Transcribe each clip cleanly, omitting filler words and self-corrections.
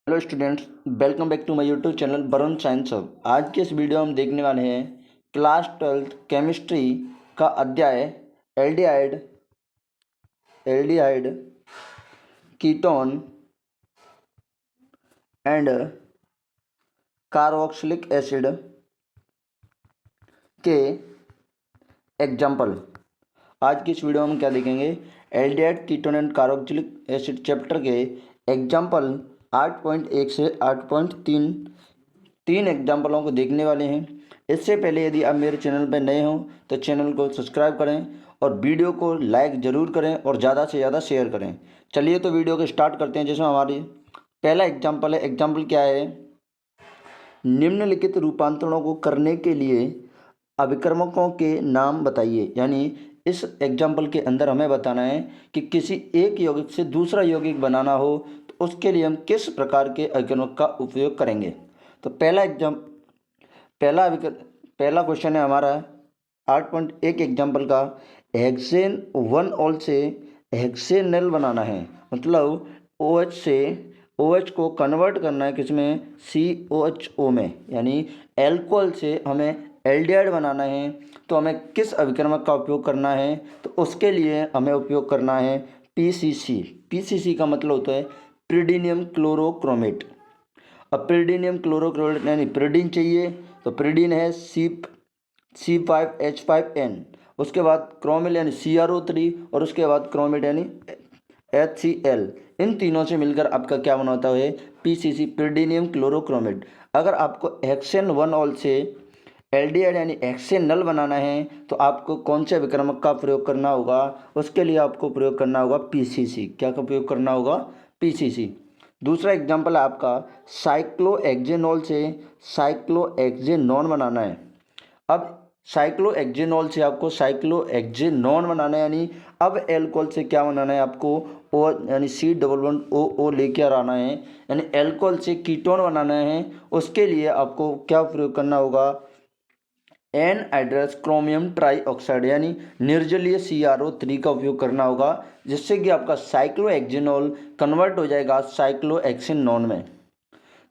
Hello students, welcome back to my YouTube channel Varun science hub. आज के इस video में हम देखने वाले हैं क्लास 12th केमिस्ट्री का अध्याय aldehyde aldehyde ketone and carboxylic acid के एग्जाम्पल। आज की इस वीडियो में हम क्या देखेंगे? Aldehyde ketone and carboxylic acid chapter के एग्जाम्पल 8.1 से 8.3 तीन एग्जाम्पलों को देखने वाले हैं। इससे पहले यदि आप मेरे चैनल पर नए हों तो चैनल को सब्सक्राइब करें और वीडियो को लाइक ज़रूर करें और ज़्यादा से ज़्यादा शेयर करें। चलिए तो वीडियो को स्टार्ट करते हैं। जिसमें हमारी पहला एग्जाम्पल है। एग्जाम्पल क्या है? निम्नलिखित रूपांतरणों को करने के लिए अभिकर्मकों के नाम बताइए। यानी इस एग्जाम्पल के अंदर हमें बताना है कि किसी एक यौगिक से दूसरा यौगिक बनाना हो तो उसके लिए हम किस प्रकार के अभिकर्मक का उपयोग करेंगे। तो पहला क्वेश्चन है हमारा 8.1 एग्जाम्पल का। हेक्सेन 1 ऑल से हेक्सेनल बनाना है, मतलब OH से OH को कन्वर्ट करना है किसमें? COHO में। यानी एल्कोहल से हमें एल्डिहाइड बनाना है तो हमें किस अभिकर्मक का उपयोग करना है? तो उसके लिए हमें उपयोग करना है PCC। PCC का मतलब होता है प्रीडिनियम क्लोरोक्रोमेट। अब प्रीडिनियम क्लोरोक्रोमेट यानी प्रीडिन चाहिए तो प्रीडिन है C5H5N। उसके बाद क्रोमिल यानी CrO3 और उसके बाद क्रोमेट यानी HCl। इन तीनों से मिलकर आपका क्या बना होता है? PCC, pyridinium chlorochromate. अगर आपको हेक्सेन 1 ऑल से एल्डिहाइड यानी हेक्सेनल बनाना है तो आपको कौन से विक्रमक का प्रयोग करना होगा? उसके लिए आपको प्रयोग करना होगा PCC। क्या का प्रयोग करना होगा? PCC। दूसरा एग्जाम्पल है आपका साइक्लोहेक्सेनॉल से साइक्लोहेक्सेनोन बनाना है। अब साइक्लोहेक्सेनॉल से आपको साइक्लोहेक्सेनोन बनाना है, यानी अब एल्कोहल से क्या बनाना है आपको? ओ यानी C++OO लेकर आना है, यानी एल्कोहल से कीटोन बनाना है। उसके लिए आपको क्या प्रयोग करना होगा? एनहाइड्रस क्रोमियम ट्राईऑक्साइड यानी निर्जलीय CrO3 का उपयोग करना होगा, जिससे कि आपका साइक्लोहेक्सेनॉल कन्वर्ट हो जाएगा साइक्लोहेक्सेनोन में।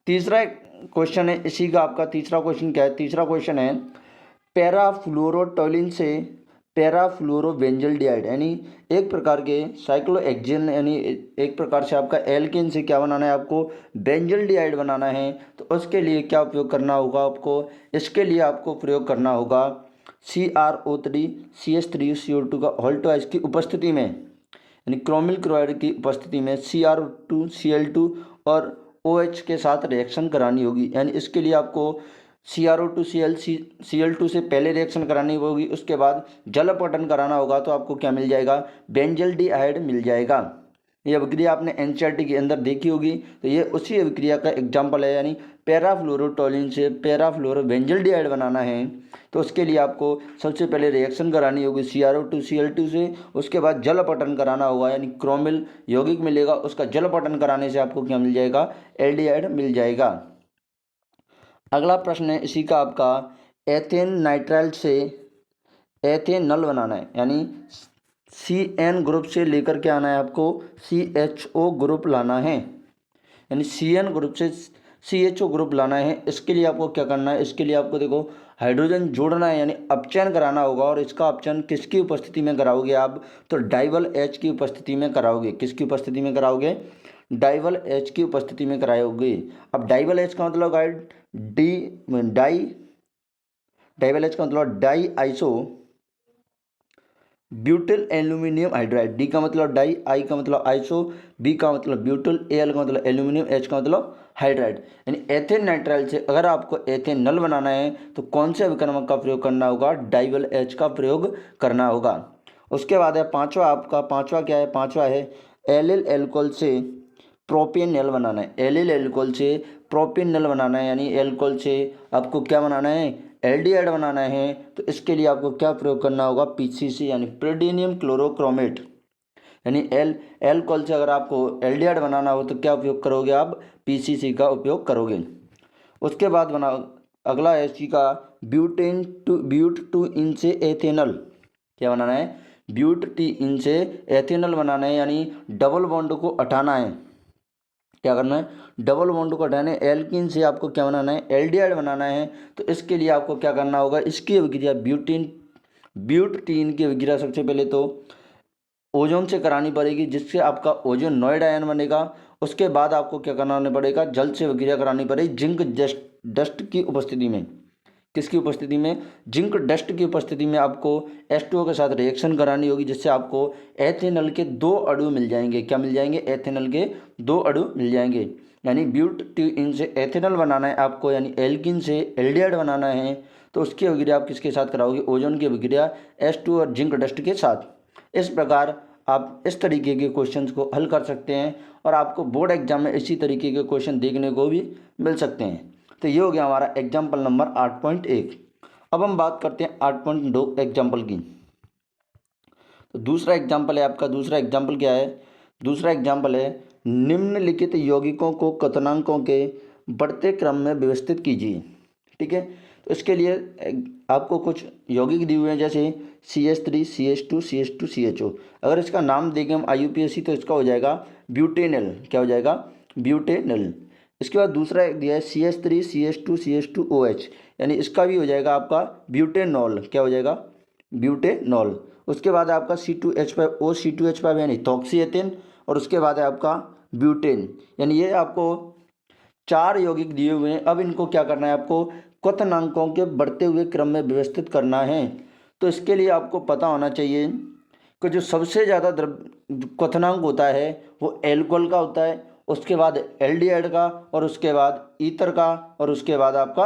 तीसरा क्वेश्चन है इसी का। आपका तीसरा क्वेश्चन क्या है? तीसरा क्वेश्चन है पैराफ्लोरोटोलिन से पैराफ्लोरोबेंजल्डिहाइड यानी एक प्रकार के साइक्लोहेक्सेन यानी एक प्रकार से आपका एल्केन से क्या बनाना है आपको? बेंजल्डिहाइड बनाना है। तो उसके लिए क्या उपयोग करना होगा आपको? इसके लिए आपको प्रयोग करना होगा CrO3 CH3CO2 का होल्टोइस की उपस्थिति में, यानी क्रोमिल क्लोराइड की उपस्थिति में Cr2 Cl2 और OH के साथ रिएक्शन करानी होगी। यानी इसके लिए आपको Cr2 Cl2 से पहले रिएक्शन करानी होगी, उसके बाद जल अपघटन कराना होगा तो आपको क्या मिल जाएगा? बेंजल्डिहाइड मिल जाएगा। ये अभिक्रिया आपने NCERT के अंदर देखी होगी, तो ये उसी अभिक्रिया का एग्जाम्पल है। यानी पैराफ्लोरोटोलिन से पैराफ्लोरोबेंजल्डिहाइड बनाना है तो उसके लिए आपको सबसे पहले रिएक्शन करानी होगी Cr2 Cl2 से, उसके बाद जल अपघटन कराना होगा, यानी क्रोमिल यौगिक मिलेगा, उसका जल अपघटन कराने से आपको क्या मिल जाएगा? एल्डिहाइड मिल जाएगा। अगला प्रश्न है इसी का आपका एथेन नाइट्राइल से एथेनल बनाना है। यानी CN ग्रुप से लेकर के आना है आपको CHO ग्रुप लाना है, यानी CN ग्रुप से CHO ग्रुप लाना है। इसके लिए आपको क्या करना है? इसके लिए आपको देखो हाइड्रोजन जोड़ना है, यानी अपचयन कराना होगा। और इसका अपचयन किसकी उपस्थिति में कराओगे आप? तो डाइवल H की उपस्थिति में कराओगे। किसकी उपस्थिति में कराओगे? डाइवल H की उपस्थिति में कराओगे। अब डाइवल H का मतलब डाइवल H का मतलब di iso butyl aluminium hydride. D का मतलब डाई, आई का मतलब आइसो, बी का मतलब ब्यूटिल, एल का मतलब एल्यूमिनियम, एच का मतलब हाइड्राइड। यानी एथेन नाइट्राइल से अगर आपको एथेनल बनाना है तो कौन से अभिकर्मक का प्रयोग करना होगा? डाइवल एच का प्रयोग करना होगा। उसके बाद है पांचवा। आपका पांचवा क्या है? पांचवा है एलिल एल्कोहल से प्रोपेनल बनाना है। एलिल एल्कोहल से प्रोपेनल बनाना है, यानी एल्कोहल से आपको क्या बनाना है? एल्डिहाइड बनाना है। तो इसके लिए आपको क्या प्रयोग करना होगा? PCC यानी प्रीडिनियम क्लोरोक्रोमेट। यानी एल्कोहल से अगर आपको एल्डिहाइड बनाना हो तो क्या उपयोग करोगे आप? PCC का उपयोग करोगे। उसके बाद अगला है इसी का ब्यूट टू इन से एथेनल। क्या बनाना है? ब्यूट टी इन से एथेनल बनाना है, यानी डबल बॉन्ड को हटाना है। क्या करना है, डबल बॉन्ड को हटाने एल्कीन से आपको क्या बनाना है, एल्डिहाइड बनाना है। तो इसके लिए आपको क्या करना होगा, इसकी अभिक्रिया ब्यूटीन की अभिक्रिया सबसे पहले तो ओजोन से करानी पड़ेगी, जिससे आपका ओजोनॉइड आयन बनेगा। उसके बाद आपको क्या कराना पड़ेगा, जल से अभिक्रिया करानी पड़ेगी जिंक डस्ट की उपस्थिति में। किसकी उपस्थिति में, जिंक डस्ट की उपस्थिति में आपको H2O के साथ रिएक्शन करानी होगी, जिससे आपको एथेनॉल के 2 अणु मिल जाएंगे। क्या मिल जाएंगे, एथेनॉल के 2 अणु मिल जाएंगे। यानी ब्यूटीन से एथेनॉल बनाना है आपको, यानी एल्कीन से एल्डिहाइड बनाना है। तो उसकी अभिक्रिया आप किसके साथ कराओगे, ओजोन की अभिक्रिया H2 और जिंक डस्ट के साथ। इस प्रकार आप इस तरीके के क्वेश्चंस को हल कर सकते हैं और आपको बोर्ड एग्जाम में इसी तरीके के क्वेश्चन देखने को भी मिल सकते हैं। तो ये हो गया हमारा एग्जाम्पल नंबर 8.1। अब हम बात करते हैं 8.2 एग्जाम्पल की। तो दूसरा एग्जाम्पल है आपका, दूसरा एग्जाम्पल क्या है, दूसरा एग्जाम्पल है निम्नलिखित यौगिकों को क्वथनांकों के बढ़ते क्रम में व्यवस्थित कीजिए। ठीक है, तो इसके लिए आपको कुछ यौगिक दिए हुए हैं, जैसे CH3 CH2 CH2 CHO। अगर इसका नाम देखें हम IUPAC तो इसका हो जाएगा ब्यूटेनल। क्या हो जाएगा, ब्यूटेनल। इसके बाद दूसरा दिया है CH3 CH2 CH2OH, यानी इसका भी हो जाएगा आपका ब्यूटेनॉल। क्या हो जाएगा, ब्यूटेनॉल। उसके बाद आपका C2H5O C2H5 यानी इथॉक्सी एथेन, और उसके बाद है आपका ब्यूटेन। यानी ये आपको 4 यौगिक दिए हुए हैं। अब इनको क्या करना है, आपको क्वथनांकों के बढ़ते हुए क्रम में व्यवस्थित करना है। तो इसके लिए आपको पता होना चाहिए कि जो सबसे ज़्यादा क्वथनांक होता है वो एल्कोहल का होता है, उसके बाद एल्डिहाइड का, और उसके बाद ईथर का, और उसके बाद आपका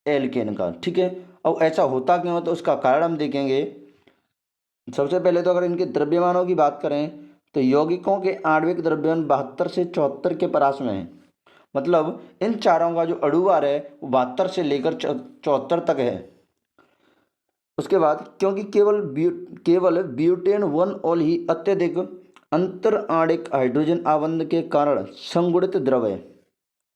एल्केन का। ठीक है, अब ऐसा होता क्यों है, तो उसका कारण हम देखेंगे। सबसे पहले तो अगर इनके द्रव्यमानों की बात करें तो यौगिकों के आणविक द्रव्यमान 72 से 74 के परास में है। मतलब इन चारों का जो अणुभार है वो 72 से लेकर 74 तक है। उसके बाद क्योंकि केवल ब्यूटेन 1 ऑल ही अत्यधिक अंतर आणविक हाइड्रोजन आबंध के कारण संगुणित द्रव है।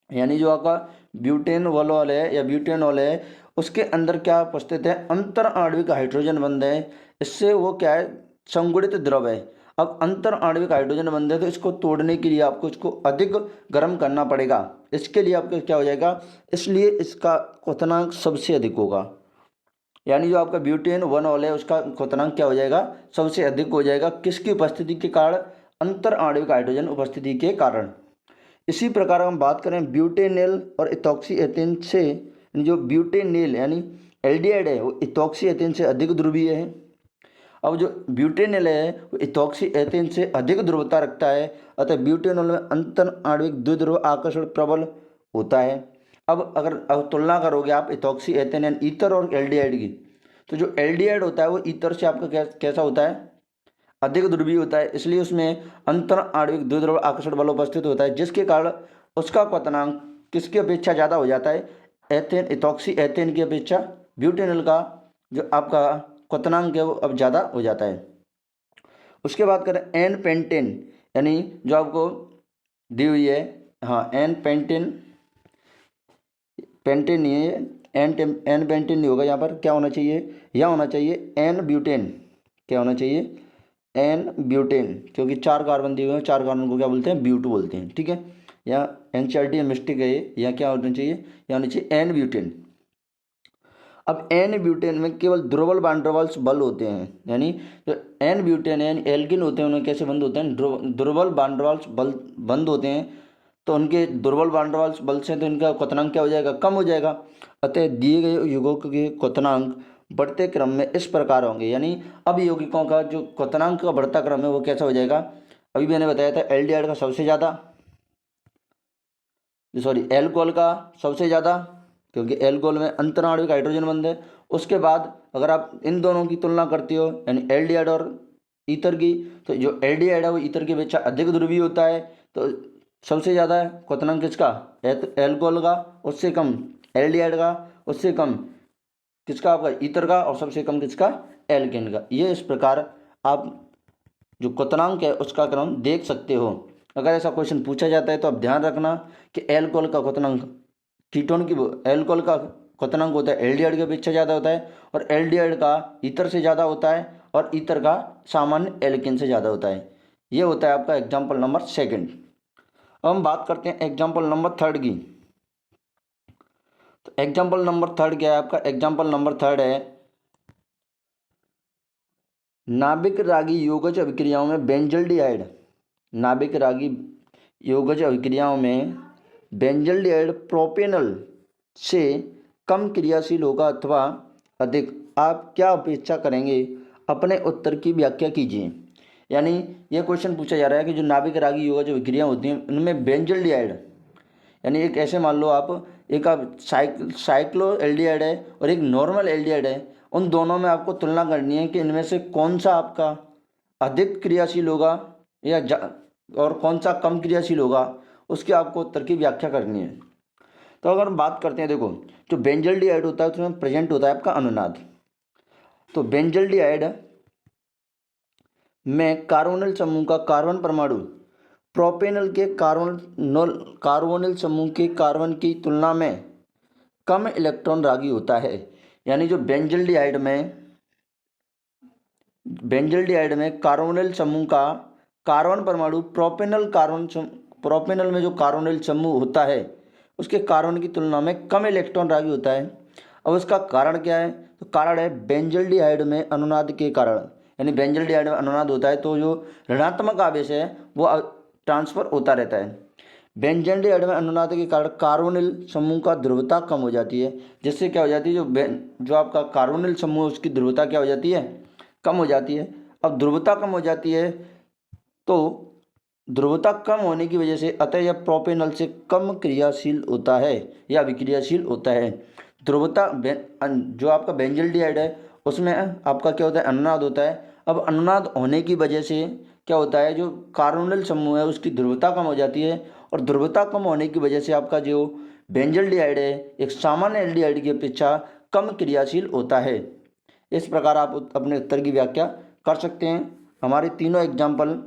यानी जो आपका ब्यूटेन वॉल है या ब्यूटेनॉल है, उसके अंदर क्या उपस्थित है, अंतर आणविक हाइड्रोजन बंध है। इससे वो क्या है, संगुणित द्रव है। अब अंतर आणविक हाइड्रोजन बंध है तो इसको तोड़ने के लिए आपको इसको अधिक गर्म करना पड़ेगा। इसके लिए आपका क्या हो जाएगा, इसलिए इसका क्वथनांक सबसे अधिक होगा। यानी जो आपका ब्यूटेन 1 ऑल है उसका क्वथनांक क्या हो जाएगा, सबसे अधिक हो जाएगा। किसकी उपस्थिति के कारण, अंतर आणविक हाइड्रोजन उपस्थिति के कारण। इसी प्रकार हम बात करें ब्यूटेनेल और इथॉक्सी एथेन से, जो ब्यूटेनेल यानी एल्डिहाइड है वो इथॉक्सी एथेन से अधिक ध्रुवीय है। अब जो ब्यूटेनेल है वो इथॉक्सी एथेन से अधिक ध्रुवता रखता है, अतः ब्यूटेनॉल में अंतर आणविक द्विध्रुव आकर्षण प्रबल होता है। अब तुलना करोगे आप इथॉक्सी एथेन यानी ईथर और एल्डिहाइड की, तो जो एल्डिहाइड होता है वो ईथर से आपका कैसा होता है, अधिक ध्रुवीय होता है। इसलिए उसमें अंतर आणविक द्विध्रुव आकर्षण बल उपस्थित होता है, जिसके कारण उसका क्वथनांक किसकी अपेक्षा ज़्यादा हो जाता है, एथेन इथॉक्सी एथेन की अपेक्षा ब्यूटेनॉल का जो आपका क्वथनांक है वो अब ज़्यादा हो जाता है। उसके बाद करें एन पेंटेन, यानी जो आपको दी हुई है, हाँ एन पेंटेन, पेंटेन नहीं है, एन पेंटेन नहीं होगा। यहाँ पर क्या होना चाहिए, यहाँ होना चाहिए एन ब्यूटेन। क्या होना चाहिए, एन ब्यूटेन, क्योंकि 4 कार्बन दिए हुए हैं, 4 कार्बन को क्या बोलते हैं, ब्यूट बोलते हैं। ठीक है, यहाँ एनसीईआरटी में मिस्टेक है ये, यहाँ क्या होना चाहिए, यहाँ होना चाहिए एन ब्यूटेन। अब एन ब्यूटेन में केवल ध्रुवल बांड्रवाल्स बल होते हैं, यानी जो एन ब्यूटेन है एल्किन होते हैं उन्हें कैसे बंद होते हैं, ध्रुवल बांड्रवाल्स बल बंद होते हैं। तो उनके ध्रुवल बांड्रवाल्स बल से तो इनका क्वथनांक क्या हो जाएगा, कम हो जाएगा। अतः दिए गए यौगिकों के क्वथनांक बढ़ते क्रम में इस प्रकार होंगे। यानी अब यौगिकों का जो क्वथनांक का बढ़ता क्रम है वो कैसा हो जाएगा, अभी मैंने बताया था एल्डिहाइड का सबसे ज़्यादा, सॉरी एल्कोहल का सबसे ज़्यादा, क्योंकि एल्कोहल में अंतर आणविक हाइड्रोजन बंध है। उसके बाद अगर आप इन दोनों की तुलना करते हो यानी एल्डिहाइड और ईथर की, तो जो एल्डिहाइड है वो ईथर की अपेक्षा अधिक ध्रुवीय होता है। तो सबसे ज़्यादा है क्वथनांक किसका, एल्कोहल का, उससे कम एल्डिहाइड का, उससे कम किसका, आपका ईथर का, और सबसे कम किसका, एल्केन का। ये इस प्रकार आप जो क्वथनांक है उसका क्रम देख सकते हो। अगर ऐसा क्वेश्चन पूछा जाता है तो आप ध्यान रखना कि एल्कोहल का क्वथनांक कीटोन की, एल्कोहल का क्वथनांक होता है एल्डिहाइड की अपेक्षा ज़्यादा होता है, और एल्डिहाइड का ईथर से ज़्यादा होता है, और ईथर का सामान्य एल्केन से ज़्यादा होता है। ये होता है आपका एग्जाम्पल नंबर 2। अब हम बात करते हैं एग्जाम्पल नंबर थर्ड की। तो एग्जाम्पल नंबर थर्ड क्या है आपका? एग्जाम्पल नंबर थर्ड है नाभिक रागी योगज अभिक्रियाओं में बेंजल्डिहाइड। नाभिक रागी योगज अभिक्रियाओं में बेंजल्डिहाइड प्रोपेनल से कम क्रियाशील होगा अथवा अधिक। आप क्या अपेक्षा करेंगे? अपने उत्तर की व्याख्या कीजिए। यानी यह क्वेश्चन पूछा जा रहा है कि जो नाभिक रागी योगज अभिक्रियाएं होती हैं उनमें बेंजल्डिहाइड, यानी एक ऐसे मान लो आप साइक्लो एल्डिहाइड है और एक नॉर्मल एल्डिहाइड है, उन दोनों में आपको तुलना करनी है कि इनमें से कौन सा आपका अधिक क्रियाशील होगा और कौन सा कम क्रियाशील होगा, उसकी आपको उत्तर की व्याख्या करनी है। तो अगर हम बात करते हैं, देखो जो बेंजल्डिहाइड होता है उसमें प्रेजेंट होता है आपका अनुनाद। तो बेंजल्डिहाइड में कार्बोनिल समूह का कार्बन परमाणु प्रोपेनल के कार्बोनिल समूह के कार्बन की तुलना में कम इलेक्ट्रॉन रागी होता है। यानी जो बेंजल्डिहाइड में कार्बोनिल समूह का कार्बन परमाणु प्रोपेनल में जो कार्बोनिल समूह होता है उसके कार्बन की तुलना में कम इलेक्ट्रॉन रागी होता है। अब उसका कारण क्या है? तो कारण है बेंजल्डिहाइड में अनुनाद के कारण। यानी बेंजल्डिहाइड में अनुनाद होता है तो जो ऋणात्मक आवेश है वो ट्रांसफर होता रहता है। बेंजल्डिहाइड में अनुनाद के कारण कार्बोनिल समूह का ध्रुवता कम हो जाती है, जिससे क्या हो जाती है, जो आपका कार्बोनिल समूह उसकी ध्रुवता क्या हो जाती है? कम हो जाती है। अब ध्रुवता कम हो जाती है तो ध्रुवता कम होने की वजह से अतः यह प्रोपेनल से कम क्रियाशील होता है या विक्रियाशील होता है। ध्रुवता जो आपका बेंजल्डिहाइड है उसमें आपका क्या होता है? अनुनाद होता है। अब अनुनाद होने की वजह से क्या होता है, जो कार्बोनिल समूह है उसकी ध्रुवता कम हो जाती है और ध्रुवता कम होने की वजह से आपका जो बेंजल्डिहाइड है एक सामान्य एल्डिहाइड की अपेक्षा कम क्रियाशील होता है। इस प्रकार आप अपने उत्तर की व्याख्या कर सकते हैं। हमारे तीनों एग्जाम्पल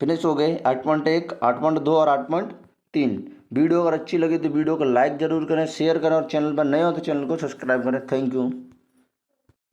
फिनिश हो गए, 8.1, 8.2 और 8.3। वीडियो अगर अच्छी लगी तो वीडियो को लाइक ज़रूर करें, शेयर करें और चैनल पर नए हो तो चैनल को सब्सक्राइब करें। Thank you.